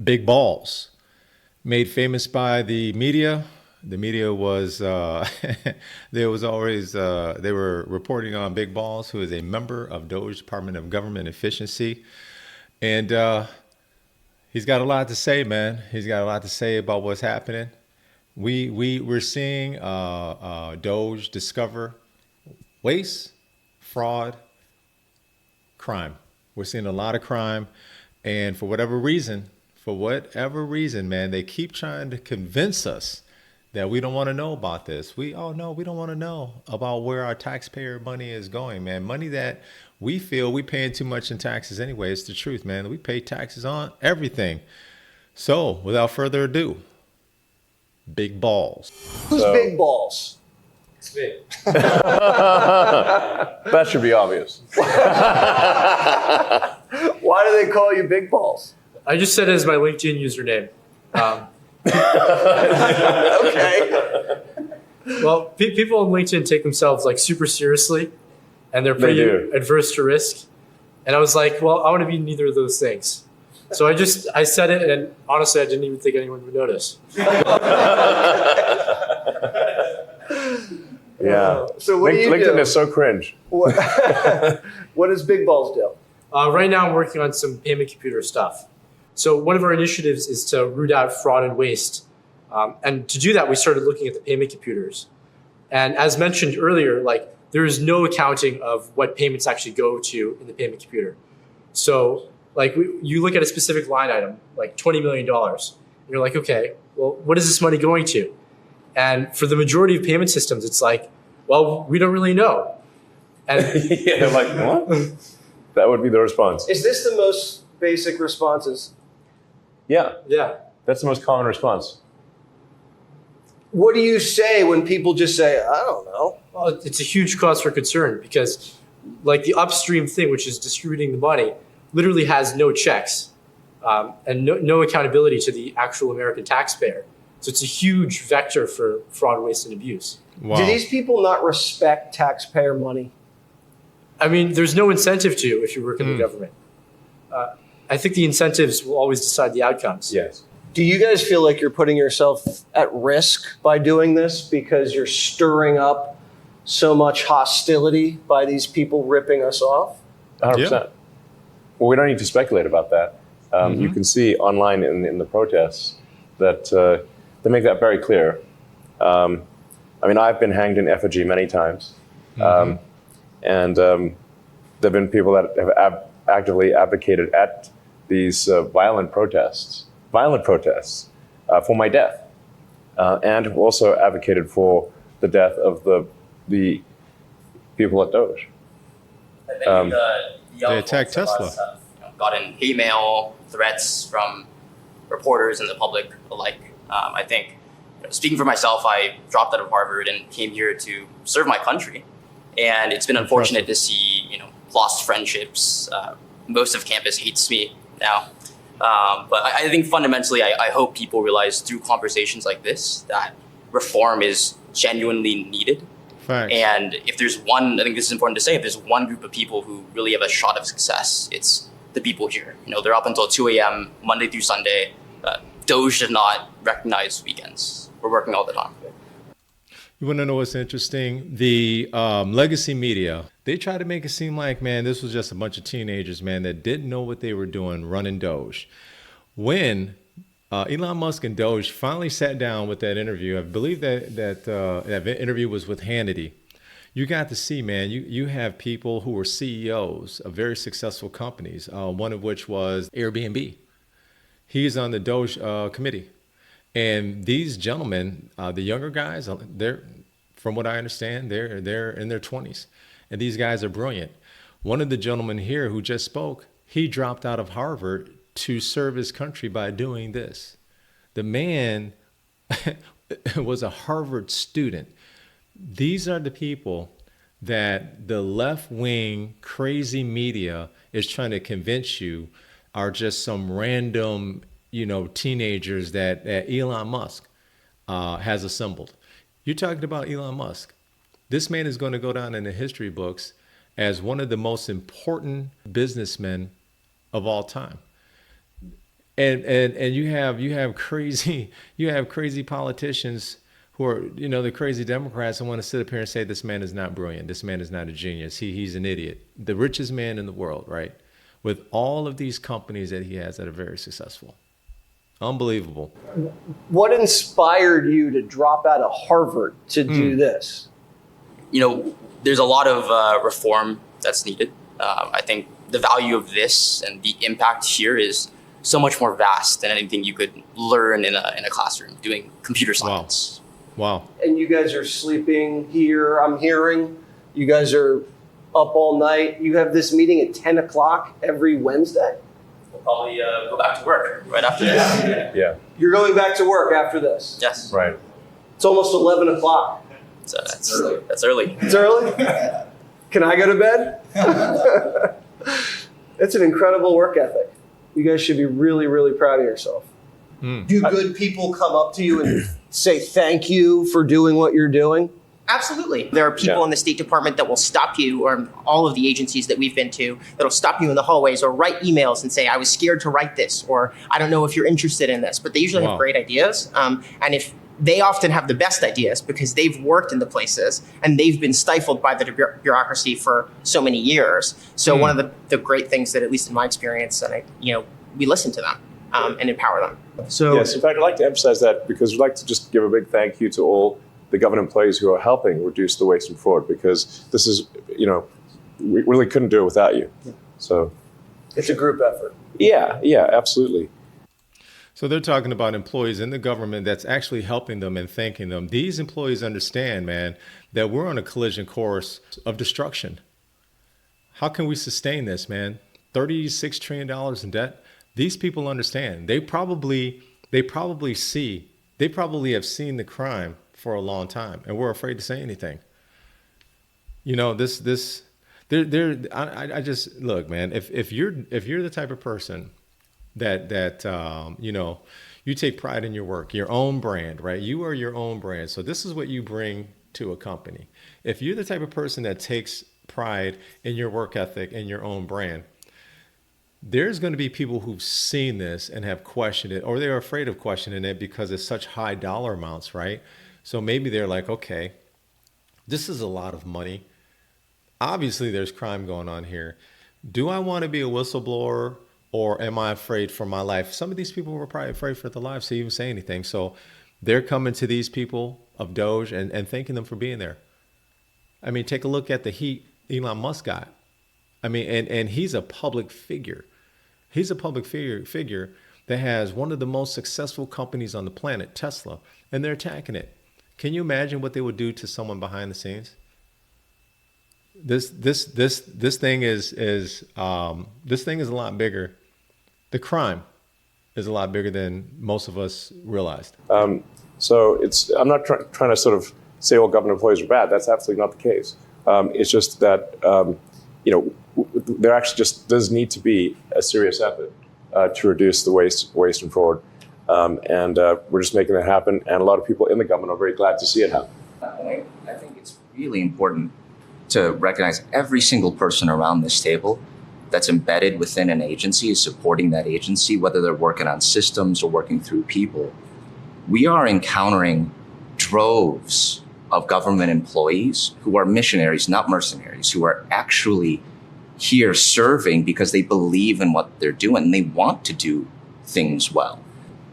big balls, made famous by the media. The media was there was always they were reporting on Big Balls, who is a member of Doge Department of Government Efficiency, and he's got a lot to say, man. He's got a lot to say about what's happening. We're seeing Doge discover waste, fraud, crime. We're seeing a lot of crime, and for whatever reason, man, they keep trying to convince us that we don't want to know about this. We all know we don't want to know about where our taxpayer money is going, man. Money that we feel we paying too much in taxes anyway. It's the truth, man. We pay taxes on everything. So, without further ado, big balls. Who's Big Balls? It's me. That should be obvious. Why do they call you Big Balls? I just said it as my LinkedIn username. Okay. Well, people on LinkedIn take themselves like super seriously, and they're pretty adverse to risk. And I was like, well, I want to be neither of those things. So I said it, and honestly, I didn't even think anyone would notice. Yeah. So what do you LinkedIn do? is so cringe. What does Big Balls do? Right now, I'm working on some payment computer stuff. So one of our initiatives is to root out fraud and waste. And to do that, we started looking at the payment computers. And as mentioned earlier, like there is no accounting of what payments actually go to in the payment computer. So like you look at a specific line item, like $20 million, and you're like, okay, well, what is this money going to? And for the majority of payment systems, it's like, well, we don't really know. And Yeah, they're like, what? That would be the response. Is this the most basic responses? Yeah, yeah. that's the most common response. What do you say when people just say, I don't know? Well, it's a huge cause for concern because like the upstream thing, which is distributing the money, literally has no checks and no accountability to the actual American taxpayer. So it's a huge vector for fraud, waste, and abuse. Wow. Do these people not respect taxpayer money? I mean, there's no incentive to if you work in the government. I think the incentives will always decide the outcomes. Yes. Do you guys feel like you're putting yourself at risk by doing this because you're stirring up so much hostility by these people ripping us off? 100%. Yeah. Well, we don't need to speculate about that. You can see online in the protests that they make that very clear. I mean, I've been hanged in effigy many times. And there have been people that have actively advocated at these violent protests for my death, and have also advocated for the death of the people at Doge. I think the young They attacked folks of Tesla. us have gotten email threats from reporters and the public alike. I think, speaking for myself, I dropped out of Harvard and came here to serve my country, and it's been unfortunate to see lost friendships. Most of campus hates me now. But I think fundamentally, I hope people realize through conversations like this that reform is genuinely needed. Facts. And if there's one, I think this is important to say, if there's one group of people who really have a shot of success, it's the people here. They're up until 2 a.m., Monday through Sunday. Doge does not recognize weekends. We're working all the time. You want to know what's interesting? The legacy media, they try to make it seem like, man, this was just a bunch of teenagers, man, that didn't know what they were doing running Doge. When Elon Musk and Doge finally sat down with that interview, I believe that interview was with Hannity. You got to see, man, you have people who were CEOs of very successful companies, one of which was Airbnb. He's on the Doge committee. And these gentlemen, the younger guys, they're, from what I understand, they're in their 20s. And these guys are brilliant. One of the gentlemen here who just spoke, he dropped out of Harvard to serve his country by doing this. The man was a Harvard student. These are the people that the left-wing crazy media is trying to convince you are just some random teenagers that Elon Musk has assembled. You're talking about Elon Musk. This man is going to go down in the history books as one of the most important businessmen of all time. and you have crazy politicians who are, the crazy Democrats and want to sit up here and say this man is not brilliant, this man is not a genius, he's an idiot, the richest man in the world, right? With all of these companies that he has that are very successful. Unbelievable. What inspired you to drop out of Harvard to do this? There's a lot of reform that's needed. I think the value of this and the impact here is so much more vast than anything you could learn in a classroom doing computer science. Wow. And you guys are sleeping here, I'm hearing. You guys are up all night. You have this meeting at 10 o'clock every Wednesday? We'll probably go back to work right after this. Yeah. You're going back to work after this? Yes. Right. It's almost 11 o'clock. So that's early. It's early? Can I go to bed? It's an incredible work ethic. You guys should be really, really proud of yourself. Do good people come up to you and say thank you for doing what you're doing? Absolutely. There are people in the State Department that will stop you, or all of the agencies that we've been to, that'll stop you in the hallways or write emails and say, I was scared to write this, or I don't know if you're interested in this. But they usually have great ideas. And if they often have the best ideas because they've worked in the places and they've been stifled by the bureaucracy for so many years. So one of the great things that, at least in my experience, and we listen to them and empower them. So Yes, in fact, I'd like to emphasize that because we'd like to just give a big thank you to all the government employees who are helping reduce the waste and fraud, because this is, we really couldn't do it without you. So it's a group effort. yeah, absolutely. So they're talking about employees in the government that's actually helping them and thanking them. These employees understand, man, that we're on a collision course of destruction. How can we sustain this, man? $36 trillion in debt. These people understand. They probably have seen the crime for a long time, and we're afraid to say anything. I just look, man. If you're the type of person that you take pride in your work, your own brand, right? You are your own brand. So this is what you bring to a company. If you're the type of person that takes pride in your work ethic and your own brand, there's going to be people who've seen this and have questioned it, or they're afraid of questioning it because it's such high dollar amounts, right? So maybe they're like, okay, this is a lot of money. Obviously, there's crime going on here. Do I want to be a whistleblower, or am I afraid for my life? Some of these people were probably afraid for their lives to even say anything. So they're coming to these people of Doge and thanking them for being there. I mean, take a look at the heat Elon Musk got. I mean, and he's a public figure. He's a public figure that has one of the most successful companies on the planet, Tesla, and they're attacking it. Can you imagine what they would do to someone behind the scenes? This thing is a lot bigger. The crime is a lot bigger than most of us realized. So I'm not trying to sort of say all government employees are bad. That's absolutely not the case. It's just that there actually just does need to be a serious effort to reduce the waste and fraud. And we're just making that happen. And a lot of people in the government are very glad to see it happen. I think it's really important to recognize every single person around this table that's embedded within an agency is supporting that agency, whether they're working on systems or working through people. We are encountering droves of government employees who are missionaries, not mercenaries, who are actually here serving because they believe in what they're doing and they want to do things well.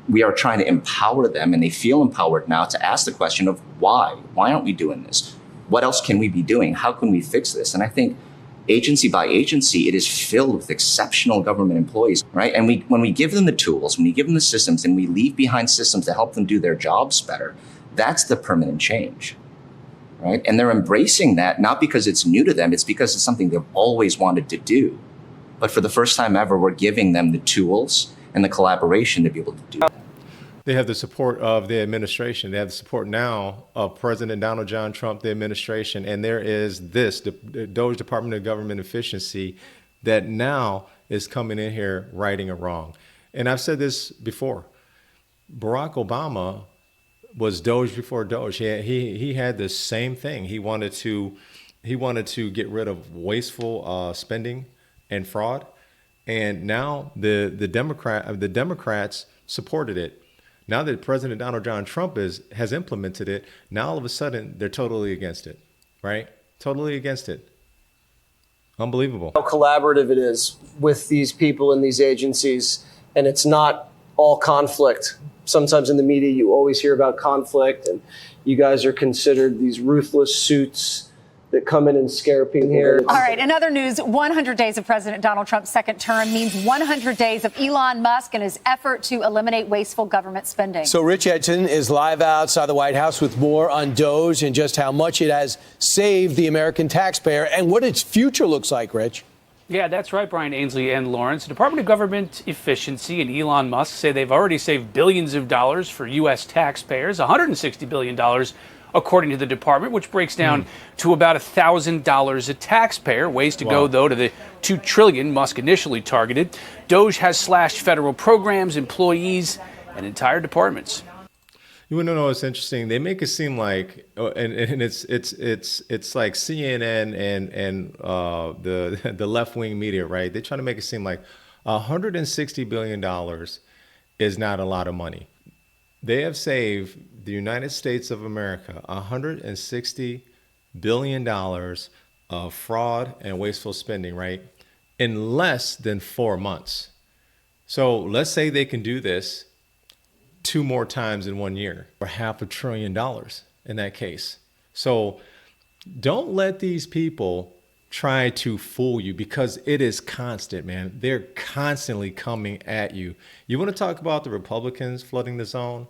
We are trying to empower them, and they feel empowered now to ask the question of why? Why aren't we doing this? What else can we be doing? How can we fix this? And I think agency by agency, it is filled with exceptional government employees, right? And when we give them the tools, when we give them the systems, and we leave behind systems to help them do their jobs better, that's the permanent change, right? And they're embracing that, not because it's new to them, it's because it's something they've always wanted to do. But for the first time ever, we're giving them the tools and the collaboration to be able to do that. They have the support of the administration. They have the support now of President Donald John Trump, the administration. And there is the Doge Department of Government Efficiency that now is coming in here righting a wrong. And I've said this before. Barack Obama was Doge before Doge. He had the same thing. He wanted to get rid of wasteful spending and fraud. And now the Democrats supported it. Now that President Donald John Trump has implemented it, now all of a sudden they're totally against it, right? Totally against it. Unbelievable. How collaborative it is with these people in these agencies, and it's not all conflict. Sometimes in the media, you always hear about conflict, and you guys are considered these ruthless suits that come in and scare people here. All right, in other news, 100 days of President Donald Trump's second term means 100 days of Elon Musk and his effort to eliminate wasteful government spending. So Rich Edson is live outside the White House with more on Doge and just how much it has saved the American taxpayer and what its future looks like, Rich. Yeah, that's right, Brian Ainsley and Lawrence. The Department of Government Efficiency and Elon Musk say they've already saved billions of dollars for U.S. taxpayers, $160 billion according to the department, which breaks down to about $1,000 a taxpayer. Ways to go, though, to the $2 trillion Musk initially targeted. Doge has slashed federal programs, employees, and entire departments. You want to know what's interesting? They make it seem like, and it's like CNN and the left wing media, right? They try to make it seem like $160 billion is not a lot of money. They have saved the United States of America $160 billion of fraud and wasteful spending, right? In less than 4 months. So let's say they can do this 2 more times in 1 year, or $500 billion in that case. So don't let these people try to fool you, because it is constant, man. They're constantly coming at you. You want to talk about the Republicans flooding the zone?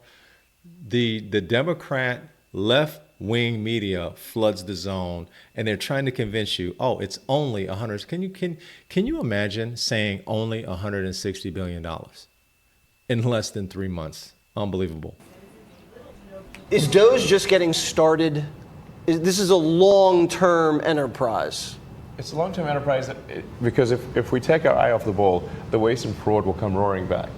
The Democrat left-wing media floods the zone, and they're trying to convince you, oh, it's only 100. Can you imagine saying only $160 billion in less than 3 months? Unbelievable. Is Doge just getting started? This is a long-term enterprise. It's a long-term enterprise because if we take our eye off the ball, the waste and fraud will come roaring back.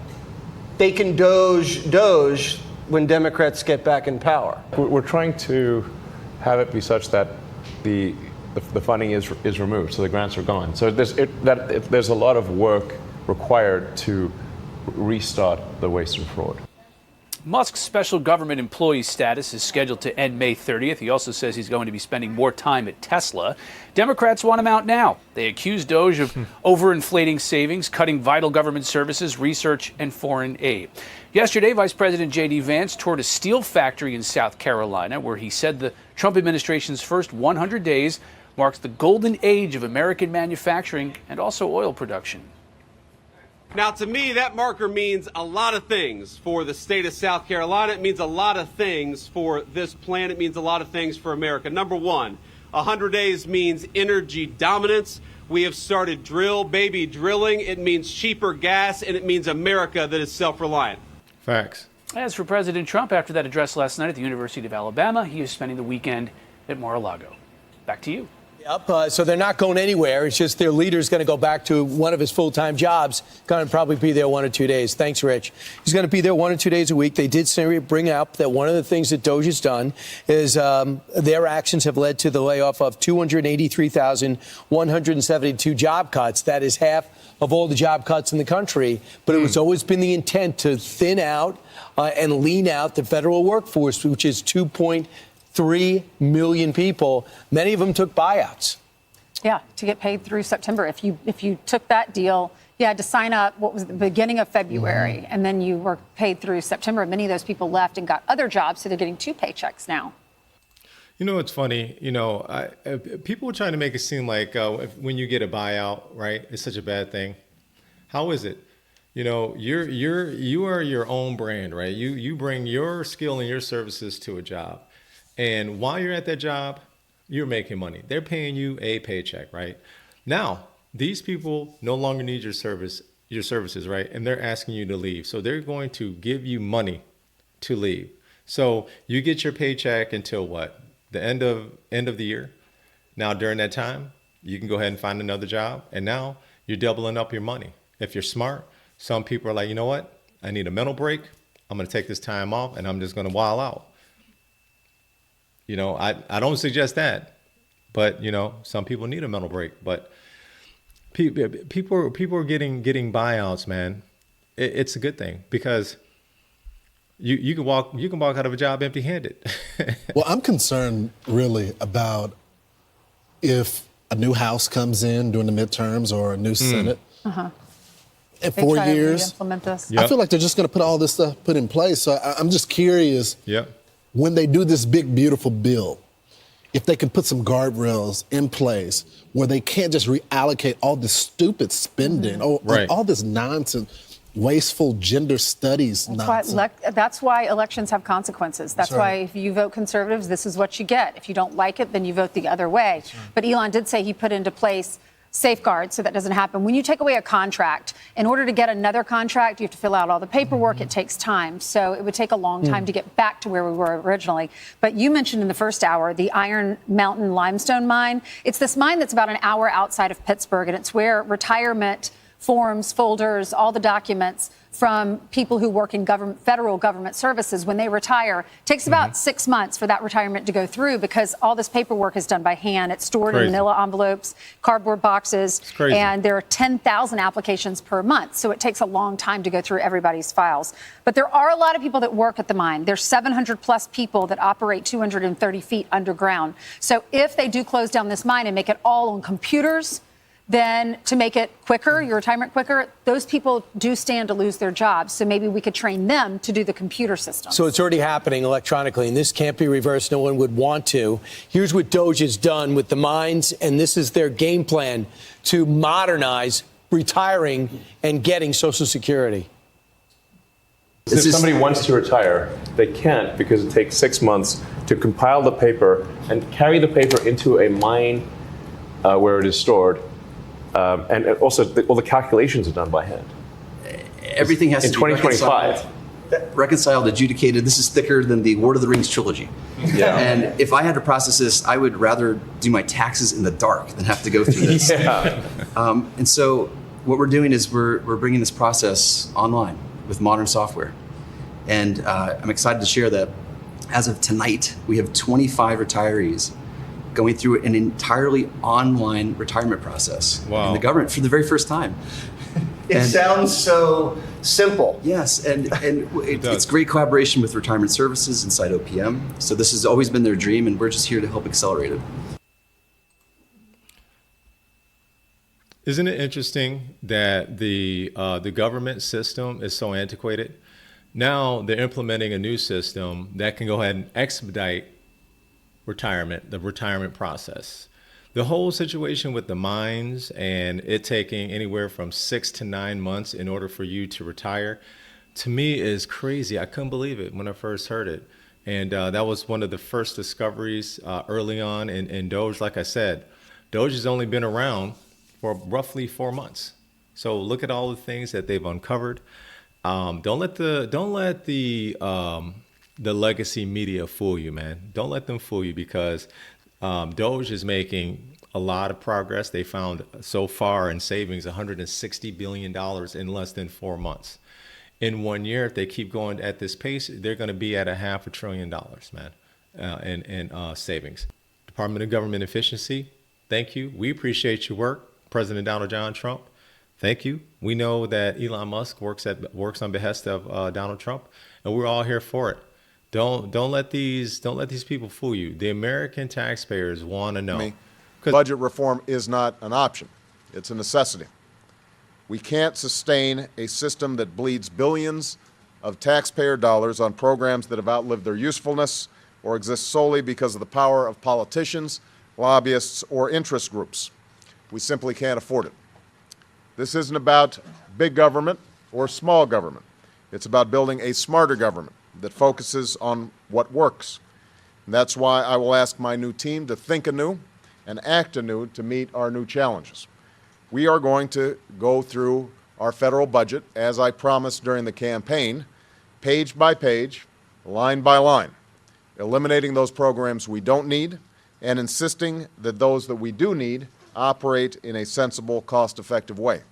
They can Doge when Democrats get back in power. We're trying to have it be such that the funding is removed, so the grants are gone. So there's a lot of work required to restart the waste and fraud. Musk's special government employee status is scheduled to end May 30th. He also says he's going to be spending more time at Tesla. Democrats want him out now. They accuse Doge of overinflating savings, cutting vital government services, research, and foreign aid. Yesterday, Vice President J.D. Vance toured a steel factory in South Carolina, where he said the Trump administration's first 100 days marks the golden age of American manufacturing and also oil production. Now, to me, that marker means a lot of things for the state of South Carolina. It means a lot of things for this plant. It means a lot of things for America. Number one, 100 days means energy dominance. We have started baby drilling. It means cheaper gas, and it means America that is self-reliant. Facts. As for President Trump, after that address last night at the University of Alabama, he is spending the weekend at Mar-a-Lago. Back to you. Yep, so they're not going anywhere. It's just their leader's going to go back to one of his full-time jobs. Going to probably be there 1 or 2 days. Thanks, Rich. He's going to be there 1 or 2 days a week. They did bring up that one of the things that Doge has done is their actions have led to the layoff of 283,172 job cuts. That is half of all the job cuts in the country. But it was always been the intent to thin out and lean out the federal workforce, which is 2.3 million people. Many of them took buyouts. Yeah, to get paid through September. If you took that deal, you had to sign up, what was the beginning of February, and then you were paid through September. Many of those people left and got other jobs, so they're getting 2 paychecks now. You know, it's funny, people are trying to make it seem like when you get a buyout, right, it's such a bad thing. How is it? You are your own brand, right? You bring your skill and your services to a job. And while you're at that job, you're making money. They're paying you a paycheck, right? Now, these people no longer need your services, right? And they're asking you to leave. So they're going to give you money to leave. So you get your paycheck until what? The end of the year. Now, during that time, you can go ahead and find another job. And now you're doubling up your money. If you're smart, some people are like, you know what? I need a mental break. I'm going to take this time off and I'm just going to wild out. I don't suggest that, but some people need a mental break. But People are getting buyouts, man. It's a good thing because you can walk out of a job empty-handed. Well, I'm concerned really about if a new House comes in during the midterms or a new Senate. In 4 years, implement this. I feel like they're just going to put all this stuff put in place. So I'm just curious. When they do this big, beautiful bill, if they can put some guardrails in place where they can't just reallocate all this stupid spending or all this nonsense, wasteful gender studies nonsense. That's why elections have consequences. That's why if you vote conservatives, this is what you get. If you don't like it, then you vote the other way. But Elon did say he put into place safeguards so that doesn't happen. When you take away a contract, in order to get another contract, you have to fill out all the paperwork. It takes time. So it would take a long time to get back to where we were originally. But you mentioned in the first hour the Iron Mountain limestone mine. It's this mine that's about an hour outside of Pittsburgh, and it's where retirement forms, folders, all the documents from people who work in federal government services when they retire. It takes about 6 months for that retirement to go through because all this paperwork is done by hand. It's stored in manila envelopes, cardboard boxes, and there are 10,000 applications per month. So it takes a long time to go through everybody's files. But there are a lot of people that work at the mine. There's 700 plus people that operate 230 feet underground. So if they do close down this mine and make it all on computers, then to make it quicker, your retirement quicker, those people do stand to lose their jobs. So maybe we could train them to do the computer system. So it's already happening electronically, and this can't be reversed. No one would want to. Here's what Doge has done with the mines, and this is their game plan to modernize retiring and getting Social Security. If somebody wants to retire, they can't because it takes 6 months to compile the paper and carry the paper into a mine where it is stored. And also, all the calculations are done by hand. Everything has in to be 2025. Reconciled, adjudicated. This is thicker than the Lord of the Rings trilogy. Yeah. And if I had to process this, I would rather do my taxes in the dark than have to go through this. And so what we're doing is we're bringing this process online with modern software. And I'm excited to share that as of tonight, we have 25 retirees going through an entirely online retirement process in the government for the very first time. It sounds so simple. Yes, and it's great collaboration with retirement services inside OPM. So this has always been their dream, and we're just here to help accelerate it. Isn't it interesting that the government system is so antiquated? Now they're implementing a new system that can go ahead and expedite the retirement process. The whole situation with the mines and it taking anywhere from 6 to 9 months in order for you to retire, to me is crazy. I couldn't believe it when I first heard it. And that was one of the first discoveries early on in Doge. Like I said, Doge has only been around for roughly 4 months. So look at all the things that they've uncovered. Don't let the legacy media fool you, man. Don't let them fool you because Doge is making a lot of progress. They found so far in savings $160 billion in less than 4 months. In 1 year, if they keep going at this pace, they're going to be at $500 billion, man, in savings. Department of Government Efficiency, thank you. We appreciate your work. President Donald John Trump, thank you. We know that Elon Musk works on behest of Donald Trump, and we're all here for it. Don't let these people fool you. The American taxpayers want to know. Budget reform is not an option. It's a necessity. We can't sustain a system that bleeds billions of taxpayer dollars on programs that have outlived their usefulness or exist solely because of the power of politicians, lobbyists, or interest groups. We simply can't afford it. This isn't about big government or small government. It's about building a smarter government that focuses on what works. And that's why I will ask my new team to think anew and act anew to meet our new challenges. We are going to go through our federal budget, as I promised during the campaign, page by page, line by line, eliminating those programs we don't need and insisting that those that we do need operate in a sensible, cost-effective way.